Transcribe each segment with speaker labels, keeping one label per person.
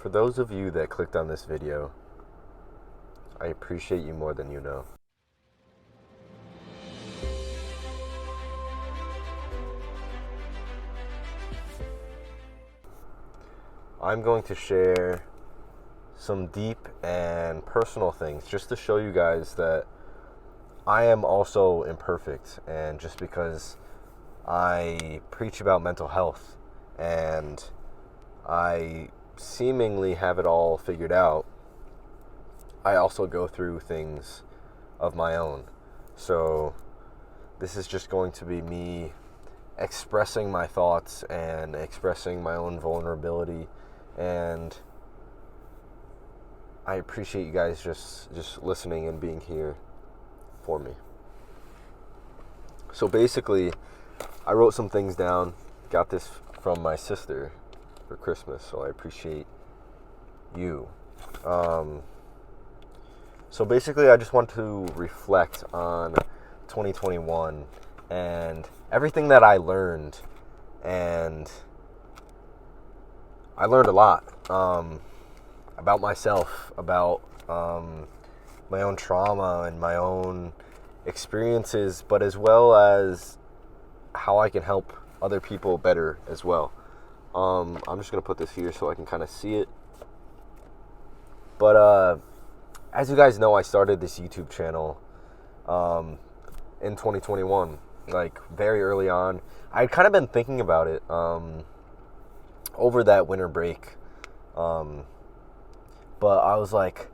Speaker 1: For those of you that clicked on this video, I appreciate you more than you know. I'm going to share some deep and personal things just to show you guys that I am also imperfect, and just because I preach about mental health and I seemingly have it all figured out, I also go through things of my own. So this is just going to be me expressing my thoughts and expressing my own vulnerability, and I appreciate you guys just listening and being here for me. So basically, I wrote some things down, got this from my sister for Christmas, so I appreciate you. So basically, I just want to reflect on 2021 and everything that I learned, and I learned a lot about myself, about my own trauma and my own experiences, but as well as how I can help other people better as well. I'm just going to put this here so I can kind of see it. But as you guys know, I started this YouTube channel in 2021, like very early on. I'd kind of been thinking about it over that winter break. But I was like,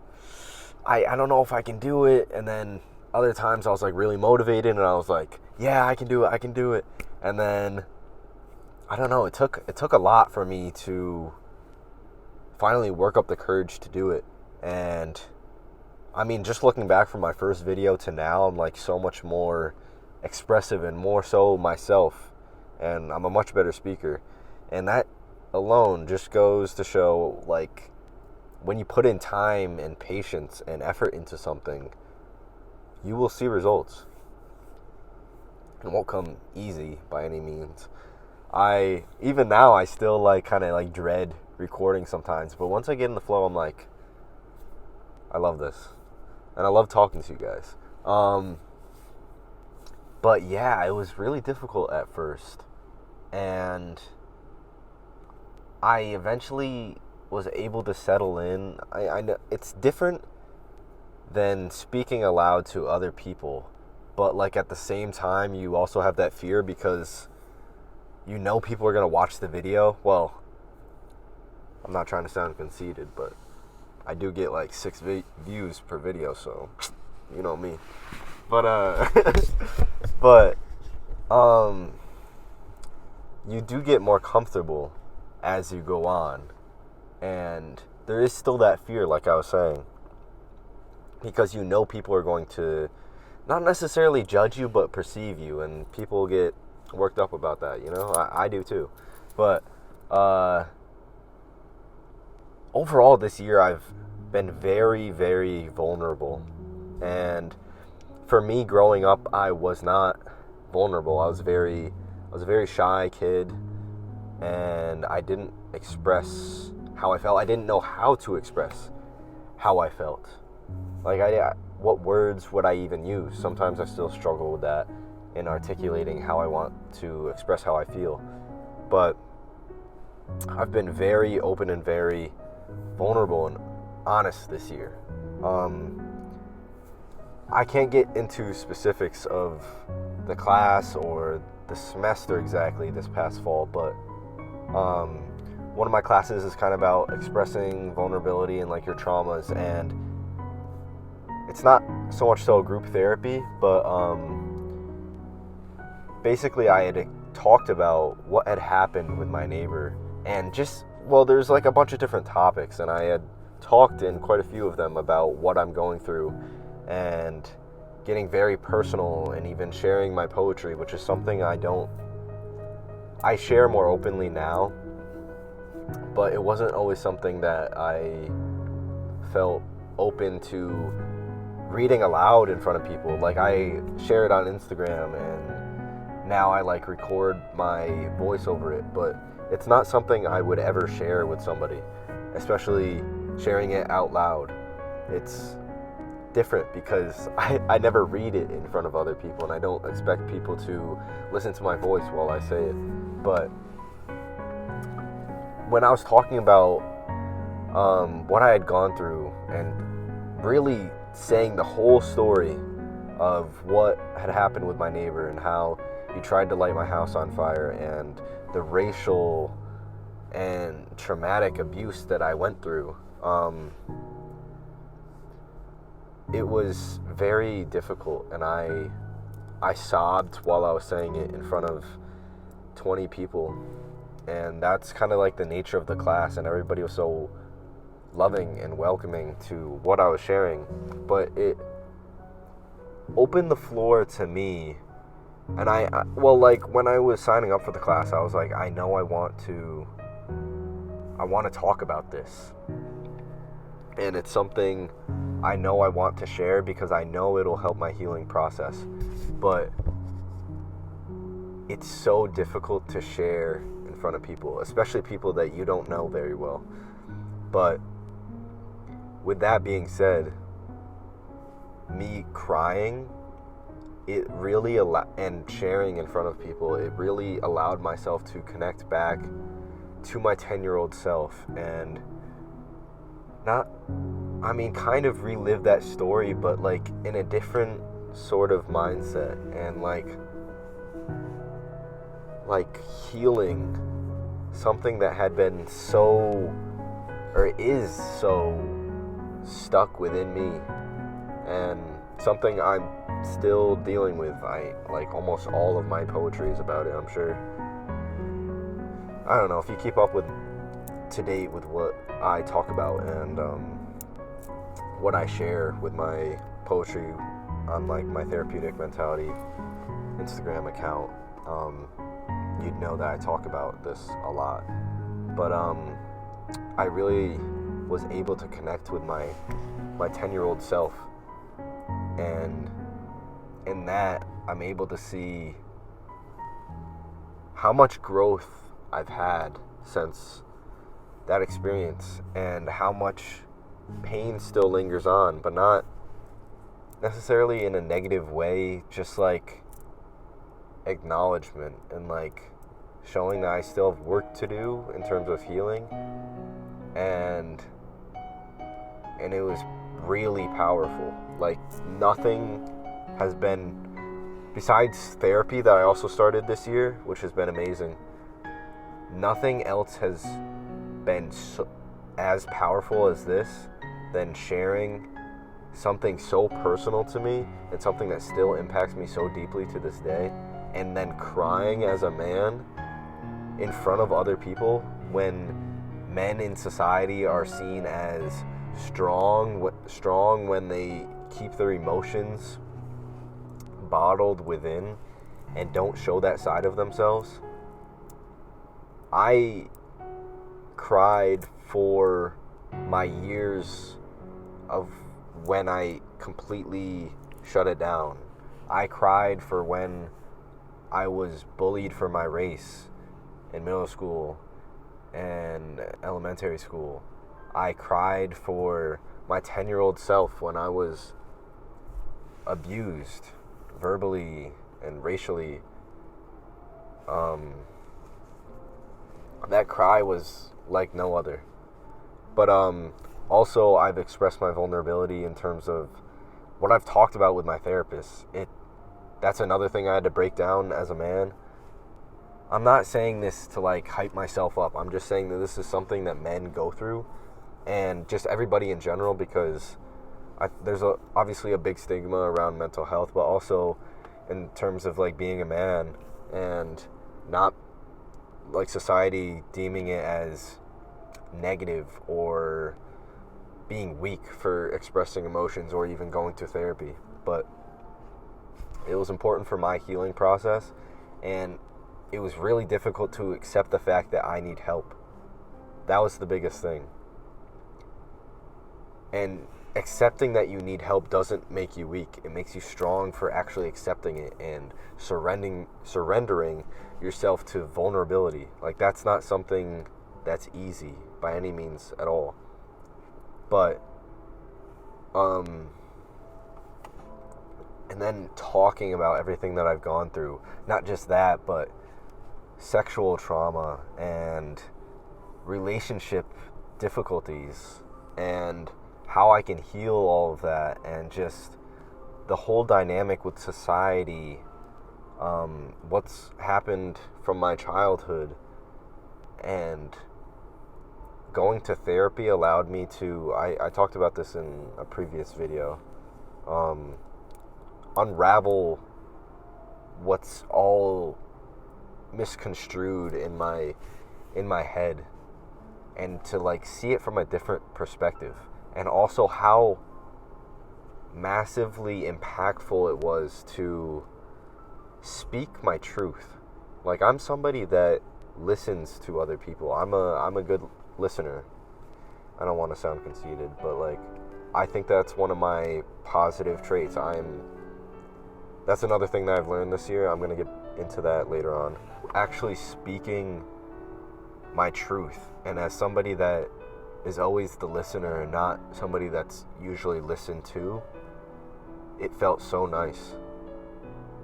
Speaker 1: I don't know if I can do it. And then other times I was like really motivated and I was like, yeah, I can do it. And then I don't know, it took a lot for me to finally work up the courage to do it. And I mean, just looking back from my first video to now, I'm like so much more expressive and more so myself, and I'm a much better speaker. And that alone just goes to show, like, when you put in time and patience and effort into something, you will see results. It won't come easy by any means. Even now I still like kind of like dread recording sometimes, but once I get in the flow, I'm like, I love this. And I love talking to you guys. But yeah, it was really difficult at first. And I eventually was able to settle in. I know it's different than speaking aloud to other people. But like at the same time, you also have that fear because you know people are going to watch the video. Well, I'm not trying to sound conceited, but I do get like 6 views per video, so you know me. But you do get more comfortable as you go on, and there is still that fear, like I was saying, because you know people are going to not necessarily judge you, but perceive you, and people get worked up about that, you know? I do too. But overall this year I've been very, very vulnerable. And for me, growing up, I was not vulnerable. I was a very shy kid, and I didn't express how I felt. I didn't know how to express how I felt. Like, what words would I even use? Sometimes I still struggle with that in articulating how I want to express how I feel. But I've been very open and very vulnerable and honest this year. I can't get into specifics of the class or the semester exactly this past fall, but one of my classes is kind of about expressing vulnerability and like your traumas, and it's not so much so group therapy, but basically I had talked about what had happened with my neighbor, and there's like a bunch of different topics, and I had talked in quite a few of them about what I'm going through, and getting very personal, and even sharing my poetry, which is something I share more openly now, but it wasn't always something that I felt open to reading aloud in front of people. Like, I share it on Instagram, and now I like record my voice over it, but it's not something I would ever share with somebody. especially sharing it out loud. It's different because I never read it in front of other people, and I don't expect people to listen to my voice while I say it. But when I was talking about what I had gone through and really saying the whole story of what had happened with my neighbor and how he tried to light my house on fire and the racial and traumatic abuse that I went through, it was very difficult, and I sobbed while I was saying it in front of 20 people, and that's kind of like the nature of the class, and everybody was so loving and welcoming to what I was sharing. But it opened the floor to me, and like when I was signing up for the class, I was like, I know I want to talk about this, and it's something I know I want to share because I know it'll help my healing process. But it's so difficult to share in front of people, especially people that you don't know very well. But with that being said, me crying, it really and sharing in front of people, it really allowed myself to connect back to my 10-year-old self and kind of relive that story, but like in a different sort of mindset, and like healing something that had been is so stuck within me, and something I'm still dealing with. Like almost all of my poetry is about it, I'm sure. I don't know if you keep up to date with what I talk about and what I share with my poetry on like my Therapeutic Mentality Instagram account. You'd know that I talk about this a lot. But I really was able to connect with my 10-year-old self, and in that I'm able to see how much growth I've had since that experience, and how much pain still lingers on, but not necessarily in a negative way, just like acknowledgement and like showing that I still have work to do in terms of healing. And it was really powerful. Like nothing has been, besides therapy that I also started this year, which has been amazing, nothing else has been as powerful as this than sharing something so personal to me and something that still impacts me so deeply to this day, and then crying as a man in front of other people when men in society are seen as strong when they keep their emotions bottled within and don't show that side of themselves. I cried for my years of when I completely shut it down. I cried for when I was bullied for my race in middle school and elementary school. I cried for my 10-year-old self when I was abused verbally and racially. That cry was like no other. But also I've expressed my vulnerability in terms of what I've talked about with my therapist. That's another thing I had to break down as a man. I'm not saying this to like hype myself up. I'm just saying that this is something that men go through, and just everybody in general, because there's obviously a big stigma around mental health, but also in terms of like being a man and not like society deeming it as negative or being weak for expressing emotions or even going to therapy. But it was important for my healing process, and it was really difficult to accept the fact that I need help. That was the biggest thing. And accepting that you need help doesn't make you weak. It makes you strong for actually accepting it and surrendering yourself to vulnerability. Like, that's not something that's easy. by any means at all. But, and then talking about everything that I've gone through, not just that, but sexual trauma and relationship difficulties and how I can heal all of that, and just the whole dynamic with society, what's happened from my childhood. And going to therapy allowed me to, I talked about this in a previous video, unravel what's all misconstrued in my head, and to like see it from a different perspective, and also how massively impactful it was to speak my truth. Like, I'm somebody that listens to other people. I'm a good listener. I don't want to sound conceited, but like, I think that's one of my positive traits. That's another thing that I've learned this year. I'm going to get into that later on. Actually speaking my truth, and as somebody that is always the listener and not somebody that's usually listened to, it felt so nice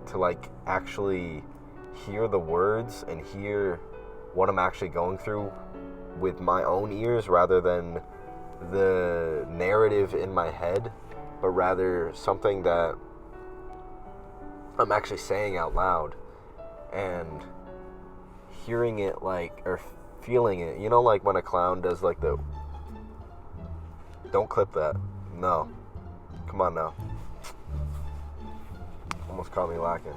Speaker 1: to like actually hear the words and hear what I'm actually going through with my own ears, rather than the narrative in my head, but rather something that I'm actually saying out loud, and hearing it like, or feeling it, you know, like when a clown does like the, don't clip that, no, come on now, almost caught me lacking.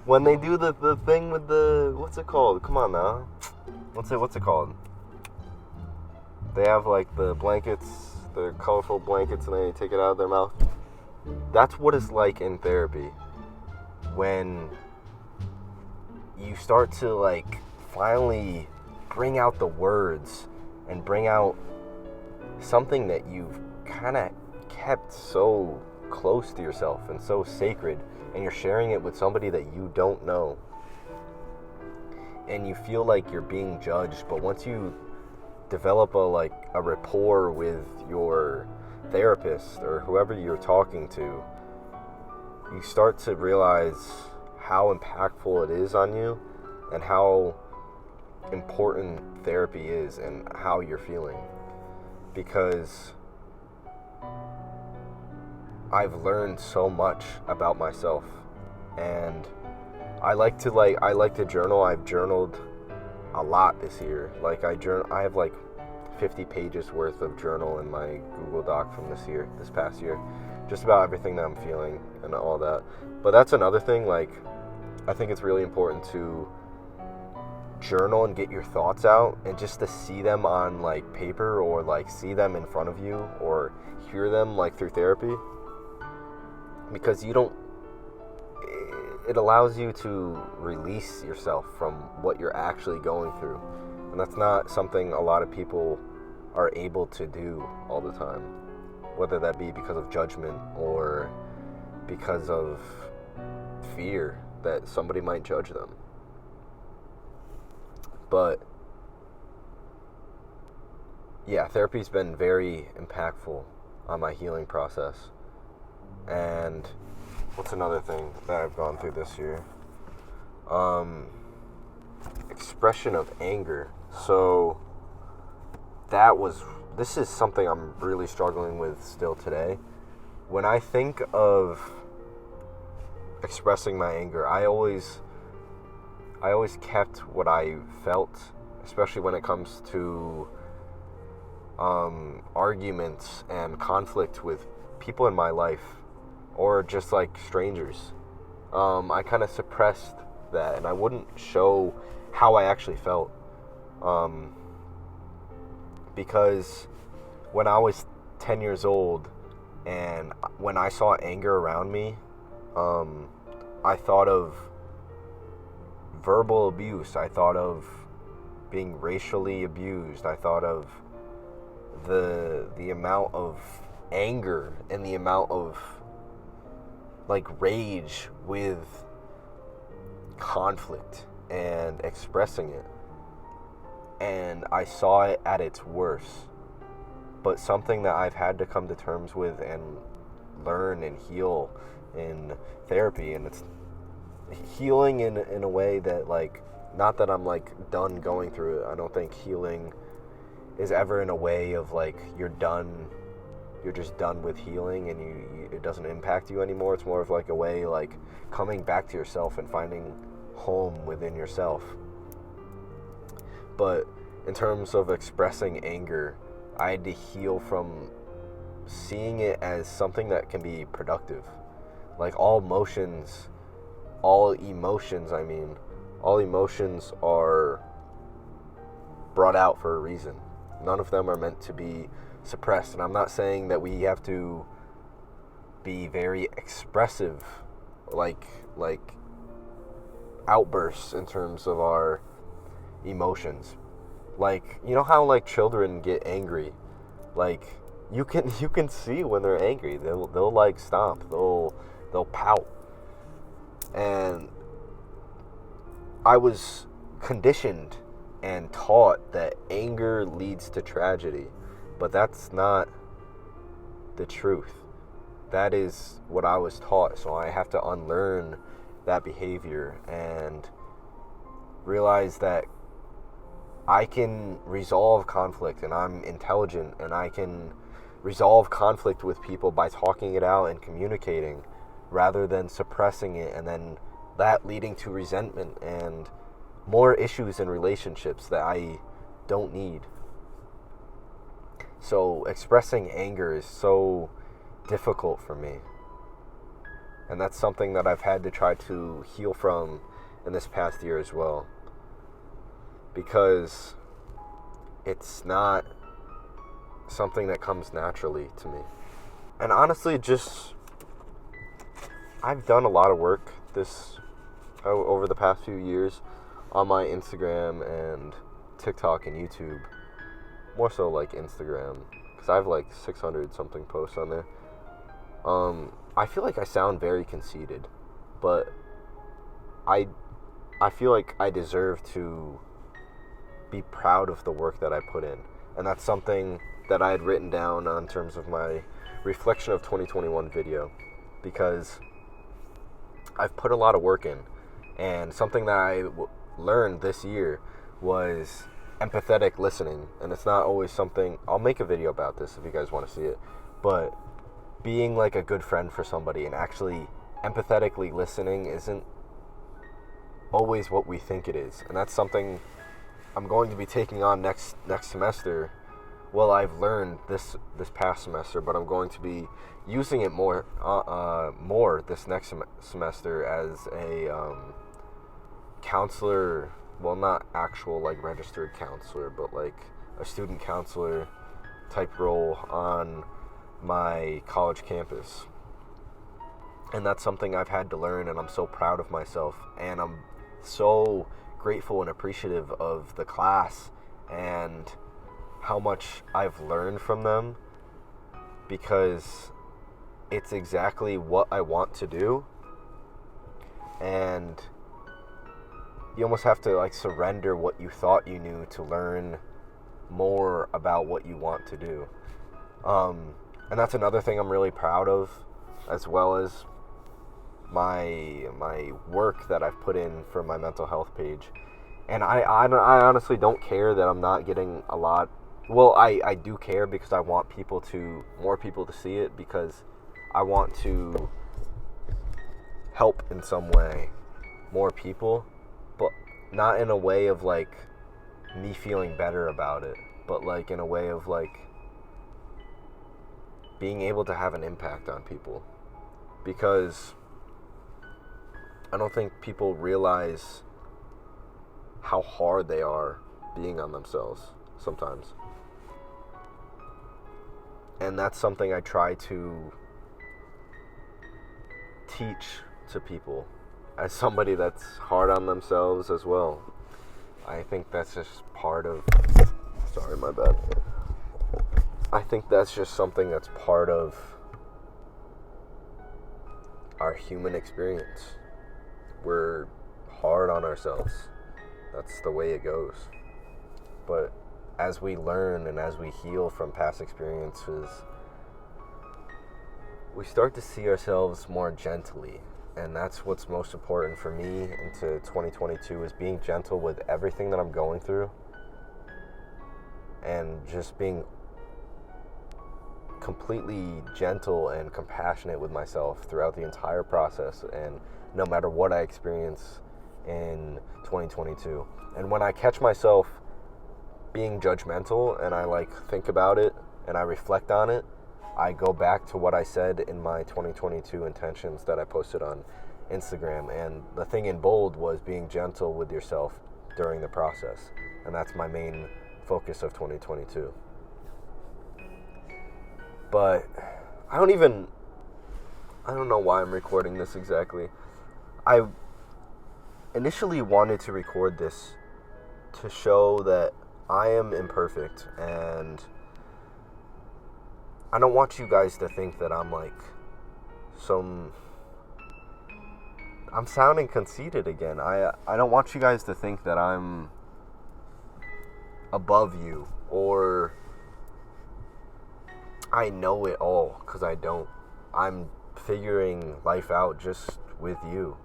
Speaker 1: When they do the thing with the, what's it called, come on now, what's it called, they have like the blankets, the colorful blankets, and they take it out of their mouth. That's what it's like in therapy, when you start to like finally bring out the words and bring out something that you've kind of kept so close to yourself and so sacred, and you're sharing it with somebody that you don't know, and you feel like you're being judged. But once you develop a rapport with your therapist or whoever you're talking to, you start to realize how impactful it is on you, and how important therapy is, and how you're feeling. Because I've learned so much about myself, and I like to journal. I've journaled a lot this year. Like I have like 50 pages worth of journal in my Google Doc from this past year, just about everything that I'm feeling and all that. But that's another thing, like, I think it's really important to journal and get your thoughts out, and just to see them on like paper, or like see them in front of you, or hear them like through therapy, because it allows you to release yourself from what you're actually going through. And that's not something a lot of people are able to do all the time, whether that be because of judgment or because of fear that somebody might judge them. But yeah, therapy's been very impactful on my healing process. And what's another thing that I've gone through this year? Expression of anger. So this is something I'm really struggling with still today. When I think of expressing my anger, I always kept what I felt, especially when it comes to arguments and conflict with people in my life, or just like strangers. I kind of suppressed that, and I wouldn't show how I actually felt, because when I was 10 years old, and when I saw anger around me, I thought of verbal abuse, I thought of being racially abused, I thought of the amount of anger and the amount of like rage with conflict and expressing it. and I saw it at its worst. But something that I've had to come to terms with and learn and heal in therapy, and it's healing in a way that, like, not that I'm like done going through it. I don't think healing is ever in a way of like you're just done with healing and it doesn't impact you anymore. It's more of like a way like coming back to yourself and finding home within yourself. But in terms of expressing anger, I had to heal from seeing it as something that can be productive. Like all emotions are brought out for a reason. None of them are meant to be suppressed. And I'm not saying that we have to be very expressive, like outbursts in terms of our emotions. Like, you know how like children get angry? Like you can see when they're angry. They'll like stomp. They'll pout. And I was conditioned and taught that anger leads to tragedy, but that's not the truth. That is what I was taught, so I have to unlearn that behavior and realize that I can resolve conflict, and I'm intelligent, and I can resolve conflict with people by talking it out and communicating rather than suppressing it, and then that leading to resentment and more issues in relationships that I don't need. So expressing anger is so difficult for me. And that's something that I've had to try to heal from in this past year as well. Because it's not something that comes naturally to me. And honestly, I've done a lot of work over the past few years on my Instagram and TikTok and YouTube. More so like Instagram, because I have like 600 something posts on there. I feel like I sound very conceited, but I feel like I deserve to be proud of the work that I put in. And that's something that I had written down in terms of my reflection of 2021 video, because I've put a lot of work in. And something that I learned this year was empathetic listening. And it's not always something, I'll make a video about this if you guys want to see it, but being like a good friend for somebody and actually empathetically listening isn't always what we think it is. And that's something I'm going to be taking on next semester. Well, I've learned this past semester, but I'm going to be using it more this next semester as a counselor. Well, not actual like registered counselor, but like a student counselor type role on my college campus. And that's something I've had to learn, and I'm so proud of myself, and I'm so grateful and appreciative of the class and how much I've learned from them, because it's exactly what I want to do. And you almost have to like surrender what you thought you knew to learn more about what you want to do. And that's another thing I'm really proud of, as well as my work that I've put in for my mental health page. And I honestly don't care that I'm not getting a lot. Well, I do care, because I want more people to see it, because I want to help in some way more people, but not in a way of like me feeling better about it, but like in a way of like being able to have an impact on people. Because I don't think people realize how hard they are being on themselves sometimes. And that's something I try to teach to people as somebody that's hard on themselves as well. I think that's just part of... Sorry, my bad. I think that's just something that's part of our human experience. We're hard on ourselves. That's the way it goes. But as we learn and as we heal from past experiences, we start to see ourselves more gently. And that's what's most important for me into 2022, is being gentle with everything that I'm going through, and just being completely gentle and compassionate with myself throughout the entire process, and no matter what I experience in 2022. And when I catch myself being judgmental and I think about it and I reflect on it, I go back to what I said in my 2022 intentions that I posted on Instagram. And the thing in bold was being gentle with yourself during the process. And that's my main focus of 2022. But I don't know why I'm recording this exactly. I initially wanted to record this to show that I am imperfect, and I don't want you guys to think that I'm I'm sounding conceited again. I don't want you guys to think that I'm above you or I know it all, because I don't. I'm figuring life out just with you,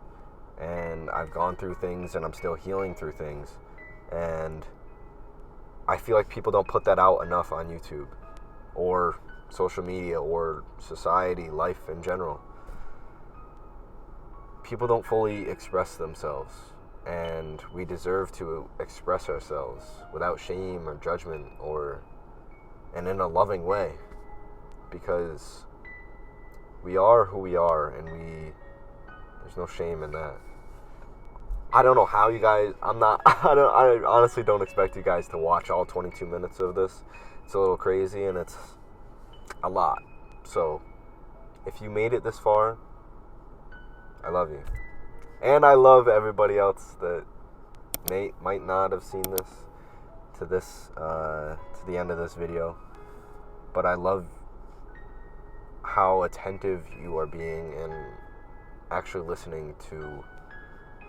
Speaker 1: and I've gone through things and I'm still healing through things, and I feel like people don't put that out enough on YouTube or social media or society, life in general. People don't fully express themselves, and we deserve to express ourselves without shame or judgment, and in a loving way, because we are who we are, and there's no shame in that. I don't know how you guys, I honestly don't expect you guys to watch all 22 minutes of this. It's a little crazy, and it's a lot. So, if you made it this far, I love you. And I love everybody else that might not have seen this to the end of this video. But I love how attentive you are being and actually listening to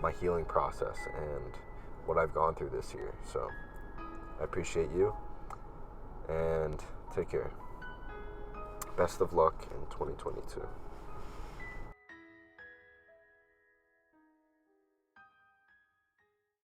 Speaker 1: my healing process and what I've gone through this year. So I appreciate you, and take care. Best of luck in 2022.